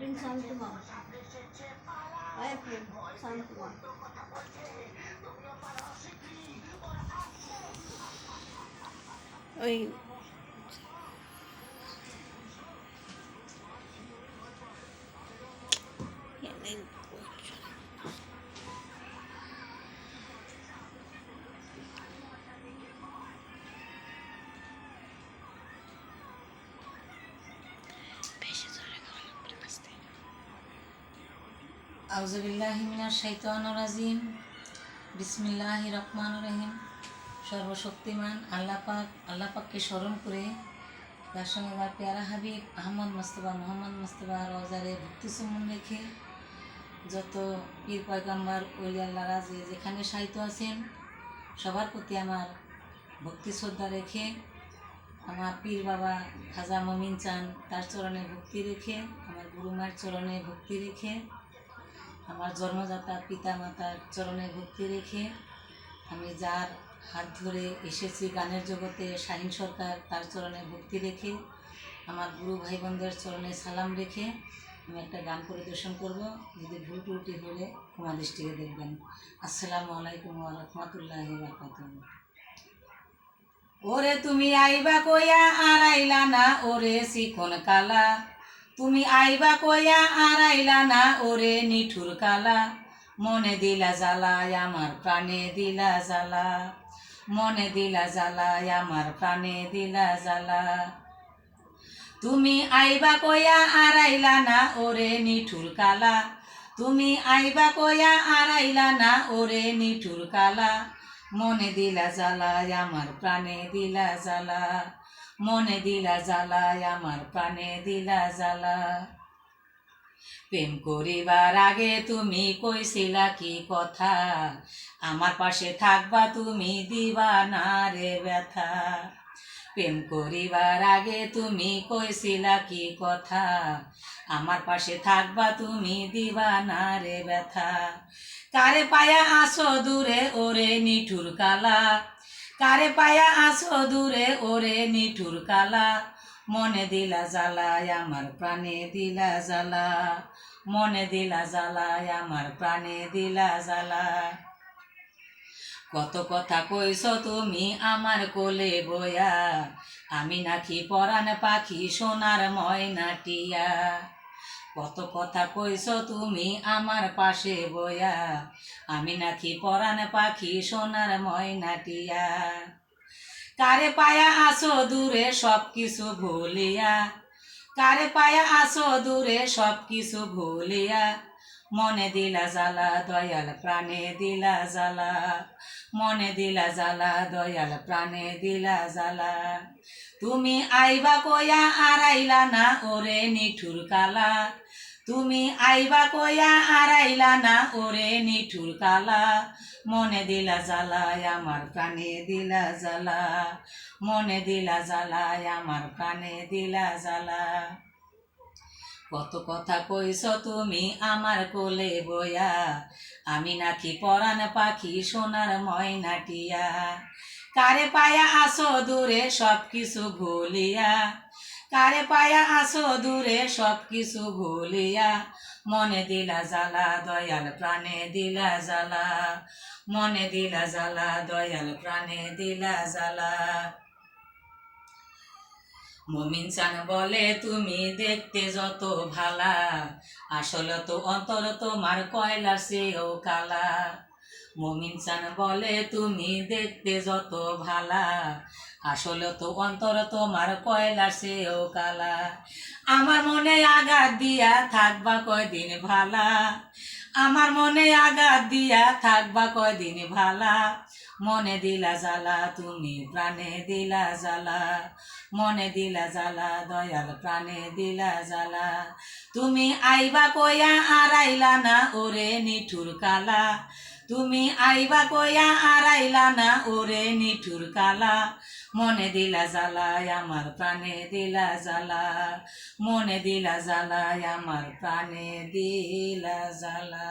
Ring Santuma. Ring Santuma. ওই আউযুবিল্লাহি মিনাশ শাইতানির রাজিম। বিসমিল্লাহির রহমানির রহিম। সর্বশক্তিমান আল্লাহ পাককে স্মরণ করে তার সঙ্গে আমার পেয়ারা হাবিব মোহাম্মদ মুস্তাফা রওজারে ভক্তি চুম্বন রেখে যত পীর পয়গম্বর ওলি আল্লাহরা যে যেখানে সাহিত্য আছেন সবার প্রতি আমার ভক্তি শ্রদ্ধা রেখে আমার পীর বাবা খাজা মমিন চান তার চরণে ভক্তি রেখে আমার গুরু মায়ের চরণে ভক্তি রেখে আমার জন্মদাতা পিতা মাতার চরণে ভক্তি রেখে আমি যার হাত ধরে এসেছি গানের জগতে শাহিন সরকার তার চরণে ভক্তি রেখে আমার গুরু ভাই বোনদের চরণে সালাম রেখে আমি একটা গান পরিবেশন করব। যদি ভুল ত্রুটি হলে ক্ষমা দৃষ্টিতে দেখবেন। আসসালামু আলাইকুম ওয়া রাহমাতুল্লাহি ওয়া বারাকাতুহু। ওরে তুমি আইবা কইয়া আর আইলা না ওরে শিখন কালা, তুমি আইবা কইয়া আর আইলা না ওরে নিঠুর কালা, মনে দিলা জ্বালায় আমার প্রাণে দিলা জ্বালা, মনে দিলা জ্বালায় আমার প্রাণে দিলা জ্বালা। তুমি আইবা কইয়া আর আইলা না ওরে নিঠুর কালা, তুমি আইবা কইয়া আর আইলা না ওরে নিঠুর কালা, মনে দিলা জ্বালায় আমার প্রাণে দিলা জ্বালা, মনে দিলা জ্বালায় আমার প্রাণে দিলা জ্বালা। প্রেম করিবার আগে তুমি কইছিলা কি কথা, আমার পাশে থাকবা তুমি দিবা না রে ব্যথা। প্রেম করিবার আগে তুমি কইছিলা কি কথা, আমার পাশে থাকবা তুমি দিবা না রে ব্যথা। কারে পায়া আসো দূরে ওরে নিঠুর কালা, কারে পায়া আসো দূরে ওরে নিঠুর কালা, মনে দিলা জ্বালায় আমার প্রাণে দিলা জ্বালা, মনে দিলা জ্বালায় আমার প্রাণে দিলা জ্বালা। কত কথা কইছ তুমি আমার কোলে বয়া, আমি নাকি পরাণ পাখি সোনার ময়নাটিয়া। কত কথা কইছ তুমি আমার পাশে বয়া, আমি নাকি পরাণ পাখি সোনার ময়নাটিয়া। কারে পায়া আসো দূরে সব কিছু ভুলিয়া, কারে পায়া আসো দূরে সব কিছু ভুলিয়া, মনে দিলা জ্বালা দয়াল প্রাণে দিলা জ্বালা, মনে দিলা জ্বালা দয়াল প্রাণে দিলা জ্বালা। তুমি আইবা কইয়া আর আইলা না ওরে নিঠুর কালা, তুমি আইবা কইয়া আর আইলা না ওরে নিঠুর কালা, মনে দিলা জ্বালায় আমার প্রাণে দিলা জ্বালা, মনে দিলা জ্বালায় আমার প্রাণে দিলা জ্বালা। কত কথা কইছ তুমি আমার কোলে বয়া, আমি নাকি পরাণ পাখি সোনার ময়নাটিয়া। কারে পায়া আসো দূরে সব কিছু ভুলিয়া, কারে পায়া আসো দূরে সব কিছু ভুলিয়া, মনে দিলা জ্বালা দয়াল প্রাণে দিলা জ্বালা, মনে দিলা জ্বালা দয়াল প্রাণে দিলা জ্বালা। মমিন চান বলে তুমি দেখতে যত ভালা, আসলে তো অন্তর তোমার কয়লার চেয়েও কালা। মমিন চান বলে তুমি দেখতে যত ভালা, আসলে তো অন্তর তোমার কয়লার চেয়েও কালা। আমার মনে আঘাত দিয়া থাকবা কয়দিন ভালা, আমার মনে আঘাত দিয়া থাকবা কয়দিন ভালা, মনে দিলা জ্বালা তুমি প্রাণে দিলা জ্বালা, মনে দিলা জ্বালা দয়াল প্রাণে দিলা জ্বালা। তুমি আইবা কইয়া আর আইলা না ওরে নিঠুর কালা, তুমি আইবা কইয়া আর আইলা না ওরে নিঠুর কালা, মনে দিলা জ্বালায় আমার প্রাণে দিলা জ্বালা, মনে দিলা জ্বালায় আমার প্রাণে দিলা জ্বালা।